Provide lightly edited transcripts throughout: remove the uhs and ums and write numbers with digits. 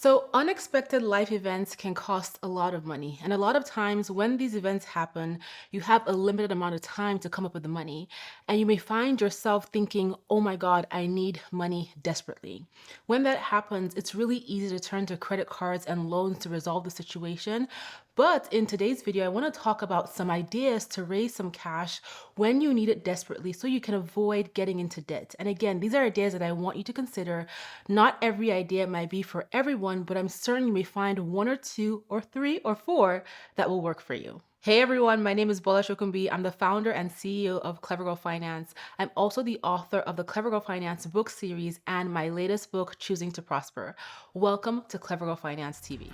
So, unexpected life events can cost a lot of money. And a lot of times, when these events happen, you have a limited amount of time to come up with the money. And you may find yourself thinking, oh my God, I need money desperately. When that happens, it's really easy to turn to credit cards and loans to resolve the situation. But in today's video, I want to talk about some ideas to raise some cash when you need it desperately so you can avoid getting into debt. And again, these are ideas that I want you to consider. Not every idea might be for everyone, but I'm certain you may find one or two or three or four that will work for you. Hey everyone, my name is Bola Shokumbi. I'm the founder and CEO of Clever Girl Finance. I'm also the author of the Clever Girl Finance book series and my latest book, Choosing to Prosper. Welcome to Clever Girl Finance TV.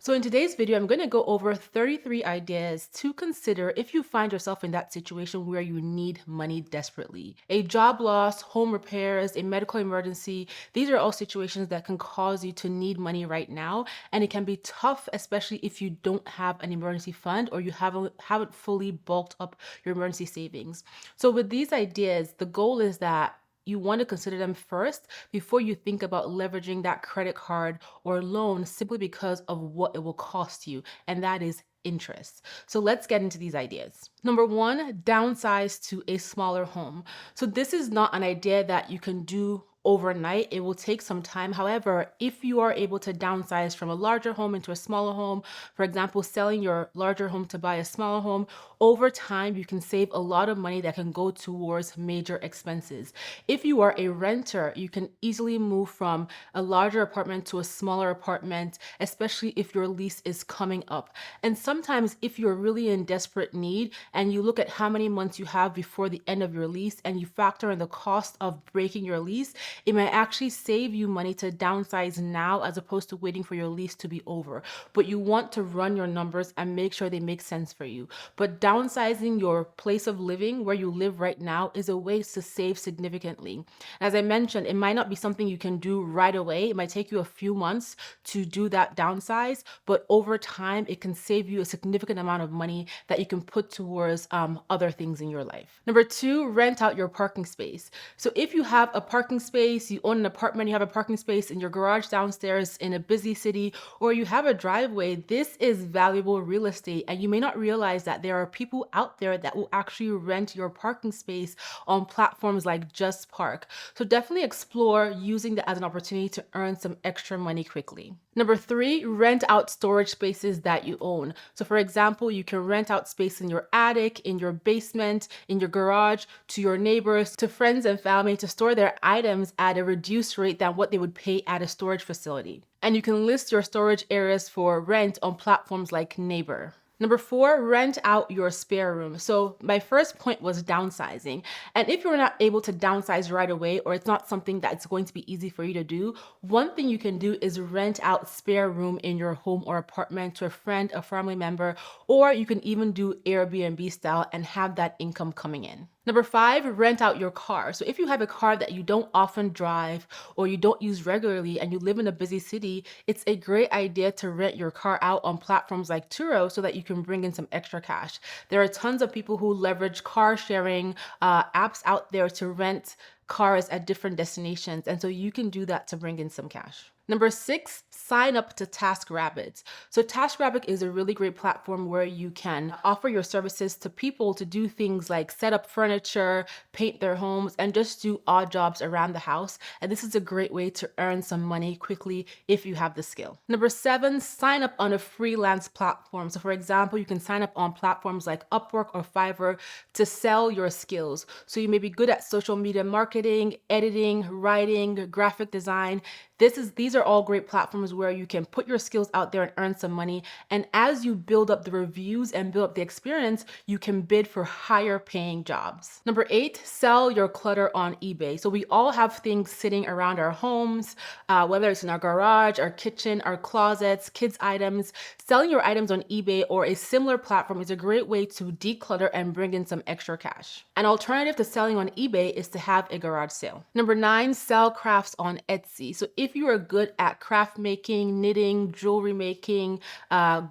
So in today's video, I'm going to go over 33 ideas to consider if you find yourself in that situation where you need money desperately. A job loss, home repairs, a medical emergency, these are all situations that can cause you to need money right now. And it can be tough, especially if you don't have an emergency fund or you haven't fully bulked up your emergency savings. So with these ideas, the goal is that you want to consider them first before you think about leveraging that credit card or loan simply because of what it will cost you, and that is interest. So let's get into these ideas. Number one, downsize to a smaller home. So this is not an idea that you can do overnight. It will take some time. However, if you are able to downsize from a larger home into a smaller home, for example, selling your larger home to buy a smaller home, over time, you can save a lot of money that can go towards major expenses. If you are a renter, you can easily move from a larger apartment to a smaller apartment, especially if your lease is coming up. And sometimes if you're really in desperate need and you look at how many months you have before the end of your lease and you factor in the cost of breaking your lease, it might actually save you money to downsize now as opposed to waiting for your lease to be over. But you want to run your numbers and make sure they make sense for you. But downsizing your place of living where you live right now is a way to save significantly. As I mentioned, it might not be something you can do right away. It might take you a few months to do that downsize, but over time, it can save you a significant amount of money that you can put towards other things in your life. Number two, rent out your parking space. So if you have a parking space, you own an apartment, you have a parking space in your garage downstairs in a busy city, or you have a driveway, this is valuable real estate. And you may not realize that there are people out there that will actually rent your parking space on platforms like Just Park. So definitely explore using that as an opportunity to earn some extra money quickly. Number three, rent out storage spaces that you own. So for example, you can rent out space in your attic, in your basement, in your garage, to your neighbors, to friends and family to store their items at a reduced rate than what they would pay at a storage facility. And you can list your storage areas for rent on platforms like Neighbor. Number four, rent out your spare room. So my first point was downsizing. And if you're not able to downsize right away, or it's not something that's going to be easy for you to do, one thing you can do is rent out spare room in your home or apartment to a friend, a family member, or you can even do Airbnb style and have that income coming in. Number five, rent out your car. So if you have a car that you don't often drive or you don't use regularly and you live in a busy city, it's a great idea to rent your car out on platforms like Turo so that you can bring in some extra cash. There are tons of people who leverage car sharing apps out there to rent cars at different destinations. And so you can do that to bring in some cash. Number six, sign up to TaskRabbit. So TaskRabbit is a really great platform where you can offer your services to people to do things like set up furniture, paint their homes, and just do odd jobs around the house. And this is a great way to earn some money quickly if you have the skill. Number seven, sign up on a freelance platform. So for example, you can sign up on platforms like Upwork or Fiverr to sell your skills. So you may be good at social media marketing, editing, writing, graphic design. These are all great platforms where you can put your skills out there and earn some money. And as you build up the reviews and build up the experience, you can bid for higher paying jobs. Number eight, sell your clutter on eBay. So we all have things sitting around our homes, whether it's in our garage, our kitchen, our closets, kids' items. Selling your items on eBay or a similar platform is a great way to declutter and bring in some extra cash. An alternative to selling on eBay is to have a garage sale. Number nine, sell crafts on Etsy. So if if you are good at craft making, knitting, jewelry making,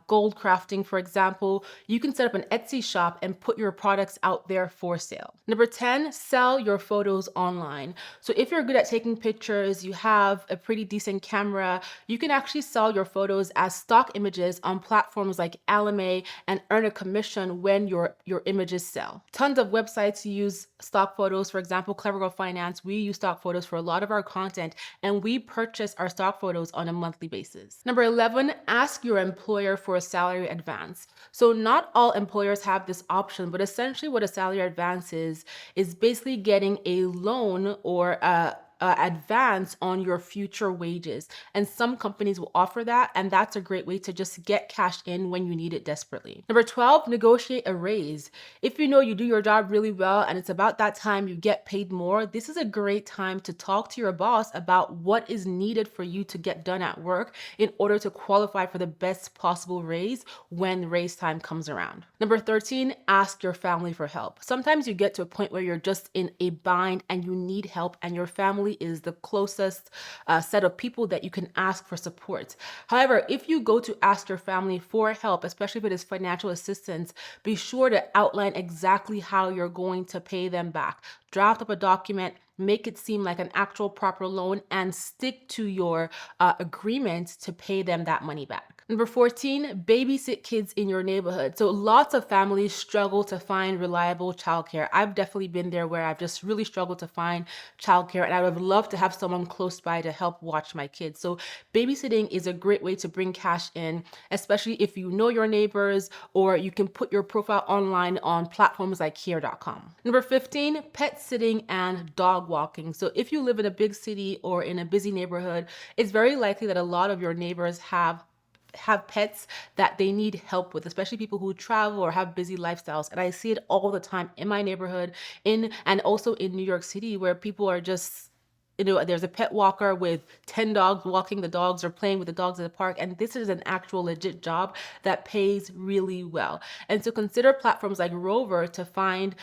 gold crafting, for example, you can set up an Etsy shop and put your products out there for sale. Number 10, sell your photos online. So if you're good at taking pictures, you have a pretty decent camera, you can actually sell your photos as stock images on platforms like Alame and earn a commission when your images sell. Tons of websites use stock photos. For example, Clever Girl Finance, we use stock photos for a lot of our content, and we purchase our stock photos on a monthly basis. Number 11, ask your employer for a salary advance. So not all employers have this option, but essentially what a salary advance is basically getting a loan or advance on your future wages. And some companies will offer that, and that's a great way to just get cash in when you need it desperately. Number 12, negotiate a raise. If you know you do your job really well and it's about that time you get paid more, this is a great time to talk to your boss about what is needed for you to get done at work in order to qualify for the best possible raise when raise time comes around. Number 13, ask your family for help. Sometimes you get to a point where you're just in a bind and you need help, and your family is the closest set of people that you can ask for support. However, if you go to ask your family for help, especially if it is financial assistance, be sure to outline exactly how you're going to pay them back. Draft up a document, make it seem like an actual proper loan, and stick to your agreement to pay them that money back. Number 14, babysit kids in your neighborhood. So lots of families struggle to find reliable childcare. I've definitely been there where I've just really struggled to find childcare, and I would love to have someone close by to help watch my kids. So babysitting is a great way to bring cash in, especially if you know your neighbors, or you can put your profile online on platforms like here.com. Number 15, pet sitting and dog walking. So if you live in a big city or in a busy neighborhood, it's very likely that a lot of your neighbors have pets that they need help with, especially people who travel or have busy lifestyles. And I see it all the time in my neighborhood, and also in New York City, where people are just, there's a pet walker with 10 dogs walking the dogs or playing with the dogs at the park. And this is an actual legit job that pays really well. And so consider platforms like Rover to find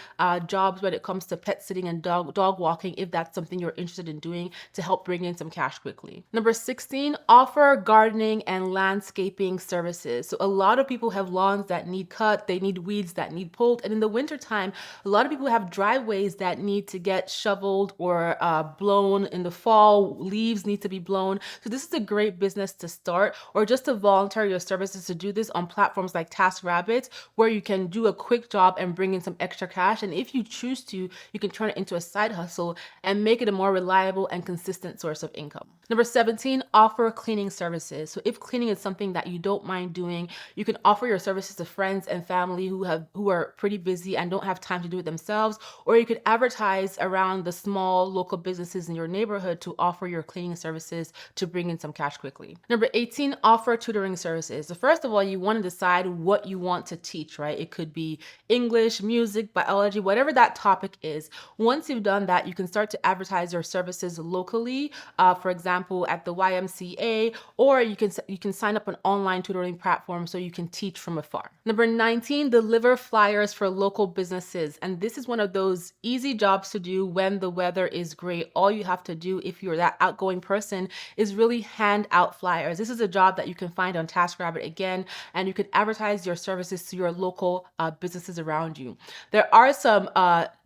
jobs when it comes to pet sitting and dog walking, if that's something you're interested in doing to help bring in some cash quickly. Number 16, offer gardening and landscaping services. So a lot of people have lawns that need cut, they need weeds that need pulled. And in the wintertime, a lot of people have driveways that need to get shoveled or blown. In the fall, leaves need to be blown. So this is a great business to start, or just to volunteer your services to do this on platforms like TaskRabbit, where you can do a quick job and bring in some extra cash. And if you choose to, you can turn it into a side hustle and make it a more reliable and consistent source of income. Number 17, offer cleaning services. So if cleaning is something that you don't mind doing, you can offer your services to friends and family who are pretty busy and don't have time to do it themselves, or you could advertise around the small local businesses in your neighborhood to offer your cleaning services to bring in some cash quickly. Number 18, offer tutoring services. So first of all, you want to decide what you want to teach, right? It could be English, music, biology, whatever that topic is. Once you've done that, you can start to advertise your services locally, for example, at the YMCA, or you can sign up an online tutoring platform so you can teach from afar. Number 19, deliver flyers for local businesses. And this is one of those easy jobs to do when the weather is great. All you have to do, if you're that outgoing person, is really hand out flyers. This is a job that you can find on TaskRabbit again, and you can advertise your services to your local businesses around you. There are some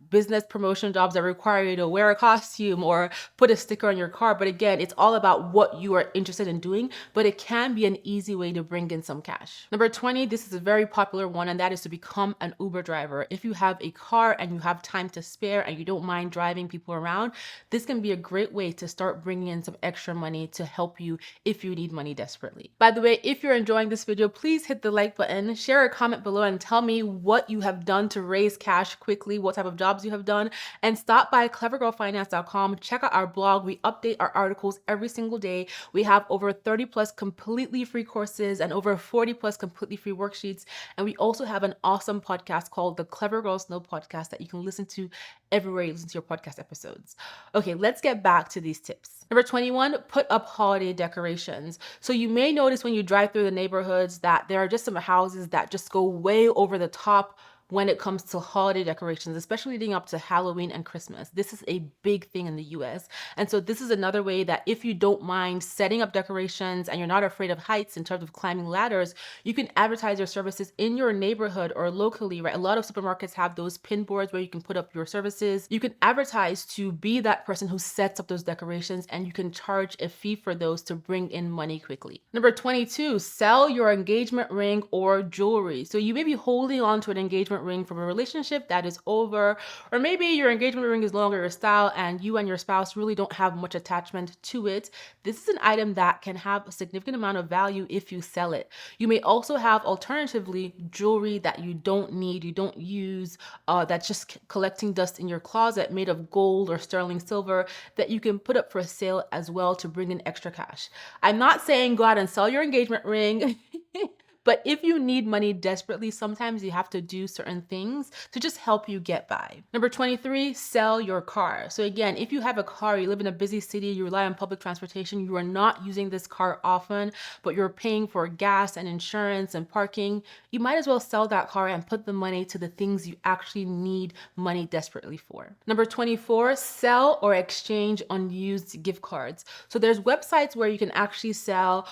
business promotion jobs that require you to wear a costume or put a sticker on your car. But again, it's all about what you are interested in doing, but it can be an easy way to bring in some cash. Number 20, this is a very popular one, and that is to become an Uber driver. If you have a car and you have time to spare and you don't mind driving people around, this can be a great way to start bringing in some extra money to help you if you need money desperately. By the way, if you're enjoying this video, please hit the like button, share a comment below, and tell me what you have done to raise cash quickly, what type of jobs you have done, and stop by clevergirlfinance.com. Check out our blog. We update our articles every single day. We have over 30 plus completely free courses and over 40 plus completely free worksheets. And we also have an awesome podcast called the Clever Girls Know Podcast that you can listen to everywhere you listen to your podcast episodes. Okay, let's get back to these tips. Number 21, put up holiday decorations. So you may notice when you drive through the neighborhoods that there are just some houses that just go way over the top when it comes to holiday decorations, especially leading up to Halloween and Christmas. This is a big thing in the US. And so this is another way that if you don't mind setting up decorations and you're not afraid of heights in terms of climbing ladders, you can advertise your services in your neighborhood or locally, right? A lot of supermarkets have those pin boards where you can put up your services. You can advertise to be that person who sets up those decorations, and you can charge a fee for those to bring in money quickly. Number 22, sell your engagement ring or jewelry. So you may be holding on to an engagement ring from a relationship that is over, or maybe your engagement ring is no longer your style and you and your spouse really don't have much attachment to it. This is an item that can have a significant amount of value if you sell it. You may also have alternatively jewelry that you don't need, you don't use, that's just collecting dust in your closet, made of gold or sterling silver, that you can put up for sale as well to bring in extra cash. I'm not saying go out and sell your engagement ring. But if you need money desperately, sometimes you have to do certain things to just help you get by. Number 23, sell your car. So again, if you have a car, you live in a busy city, you rely on public transportation, you are not using this car often, but you're paying for gas and insurance and parking, you might as well sell that car and put the money to the things you actually need money desperately for. Number 24, sell or exchange unused gift cards. So there's websites where you can actually sell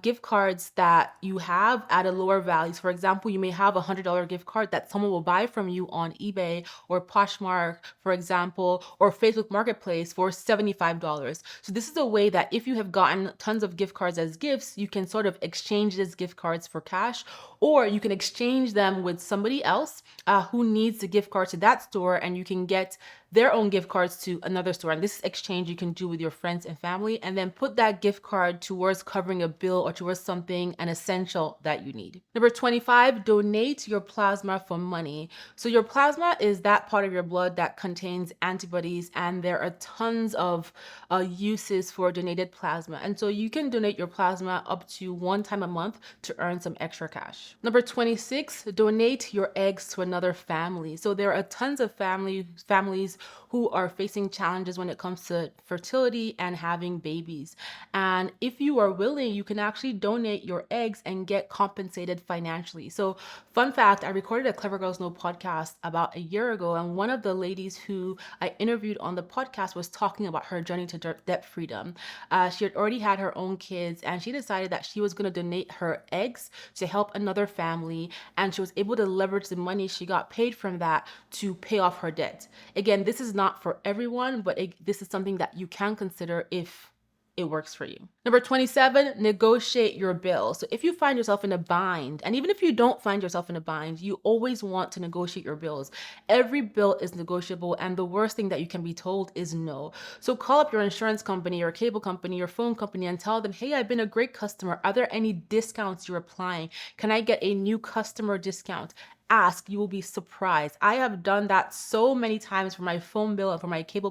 gift cards that you have at a lower value. For example, you may have a $100 gift card that someone will buy from you on eBay or Poshmark, for example, or Facebook Marketplace for $75. So this is a way that if you have gotten tons of gift cards as gifts, you can sort of exchange these gift cards for cash, or you can exchange them with somebody else who needs the gift card to that store, and you can get their own gift cards to another store. And this exchange you can do with your friends and family, and then put that gift card towards covering a bill or towards something, an essential that you need. Number 25, donate your plasma for money. So your plasma is that part of your blood that contains antibodies, and there are tons of uses for donated plasma. And so you can donate your plasma up to one time a month to earn some extra cash. Number 26, donate your eggs to another family. So there are tons of families who are facing challenges when it comes to fertility and having babies. And if you are willing, you can actually donate your eggs and get compensated financially. So fun fact, I recorded a Clever Girls Know podcast about a year ago, and one of the ladies who I interviewed on the podcast was talking about her journey to debt freedom. She had already had her own kids, and she decided that she was going to donate her eggs to help another family, and she was able to leverage the money she got paid from that to pay off her debt. Again, this is not for everyone, but this is something that you can consider if it works for you. Number 27, negotiate your bill. So if you find yourself in a bind, and even if you don't find yourself in a bind, you always want to negotiate your bills. Every bill is negotiable, and the worst thing that you can be told is no. So call up your insurance company, your cable company, your phone company, and tell them, hey, I've been a great customer. Are there any discounts you're applying? Can I get a new customer discount? Ask, you will be surprised. I have done that so many times for my phone bill and for my cable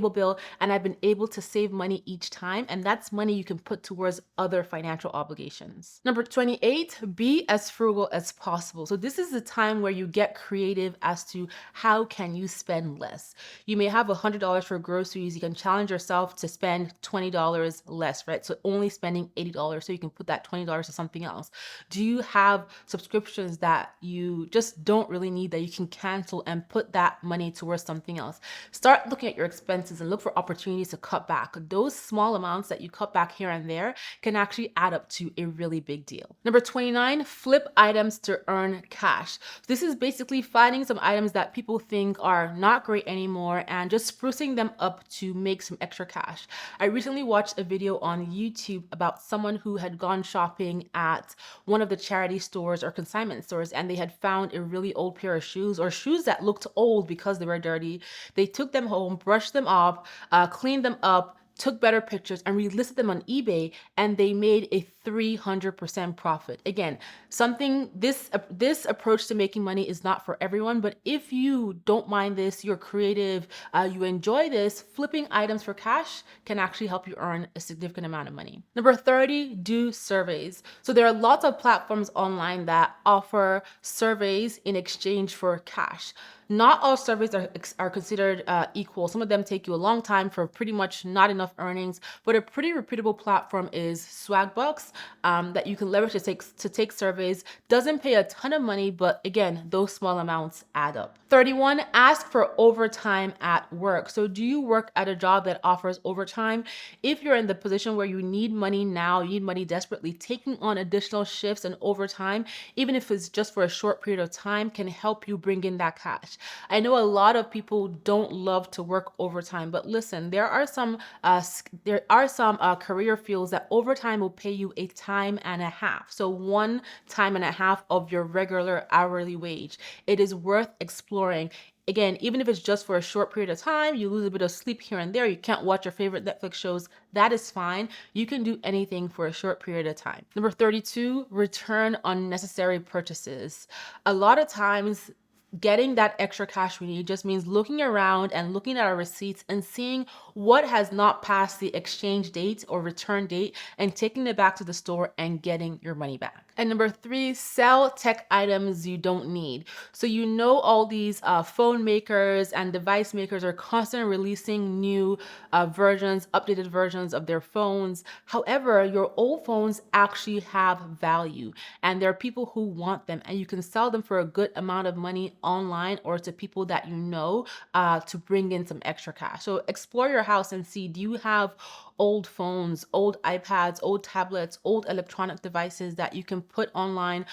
bill, and I've been able to save money each time, and that's money you can put towards other financial obligations. Number 28, be as frugal as possible. So this is the time where you get creative as to how can you spend less. You may have $100 for groceries. You can challenge yourself to spend $20 less, right? So only spending $80, so you can put that $20 to something else. Do you have subscriptions that you just don't really need that you can cancel and put that money towards something else? Start looking at your expenses and look for opportunities to cut back. Those small amounts that you cut back here and there can actually add up to a really big deal. Number 29, flip items to earn cash. This is basically finding some items that people think are not great anymore and just sprucing them up to make some extra cash. I recently watched a video on YouTube about someone who had gone shopping at one of the charity stores or consignment stores, and they had found a really old pair of shoes, or shoes that looked old because they were dirty. They took them home, brushed them off, cleaned them up, took better pictures, and relisted them on eBay, and they made a 300% profit. Again, this approach to making money is not for everyone, but if you don't mind this, you're creative, you enjoy this, flipping items for cash can actually help you earn a significant amount of money. Number 30, do surveys. So there are lots of platforms online that offer surveys in exchange for cash. Not all surveys are considered equal. Some of them take you a long time for pretty much not enough earnings, but a pretty reputable platform is Swagbucks that you can leverage to take surveys. Doesn't pay a ton of money, but again, those small amounts add up. 31, ask for overtime at work. So do you work at a job that offers overtime? If you're in the position where you need money now, you need money desperately, taking on additional shifts and overtime, even if it's just for a short period of time, can help you bring in that cash. I know a lot of people don't love to work overtime, but listen, there are some career fields that overtime will pay you a time and a half. So 1.5 times of your regular hourly wage. It is worth exploring. Again, even if it's just for a short period of time, you lose a bit of sleep here and there, you can't watch your favorite Netflix shows, that is fine. You can do anything for a short period of time. Number 32, return unnecessary purchases. A lot of times, getting that extra cash we need just means looking around and looking at our receipts and seeing what has not passed the exchange date or return date and taking it back to the store and getting your money back. And number 3, sell tech items you don't need. So you know all these phone makers and device makers are constantly releasing new versions, updated versions of their phones. However, your old phones actually have value and there are people who want them and you can sell them for a good amount of money online or to people that you know to bring in some extra cash. So explore your house and see, do you have old phones, old iPads, old tablets, old electronic devices that you can put online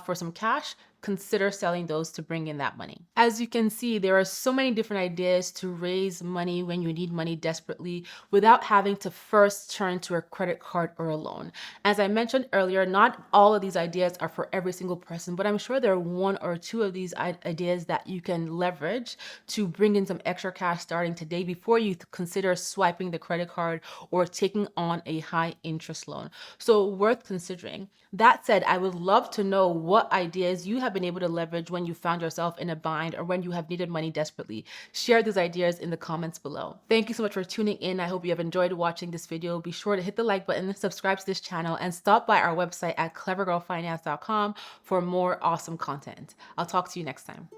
for some cash? Consider selling those to bring in that money. As you can see, there are so many different ideas to raise money when you need money desperately without having to first turn to a credit card or a loan. As I mentioned earlier, not all of these ideas are for every single person, but I'm sure there are one or two of these ideas that you can leverage to bring in some extra cash starting today before you consider swiping the credit card or taking on a high interest loan. So worth considering. That said, I would love to know what ideas you have been able to leverage when you found yourself in a bind or when you have needed money desperately. Share these ideas in the comments below. Thank you so much for tuning in. I hope you have enjoyed watching this video. Be sure to hit the like button, subscribe to this channel, and stop by our website at clevergirlfinance.com for more awesome content. I'll talk to you next time.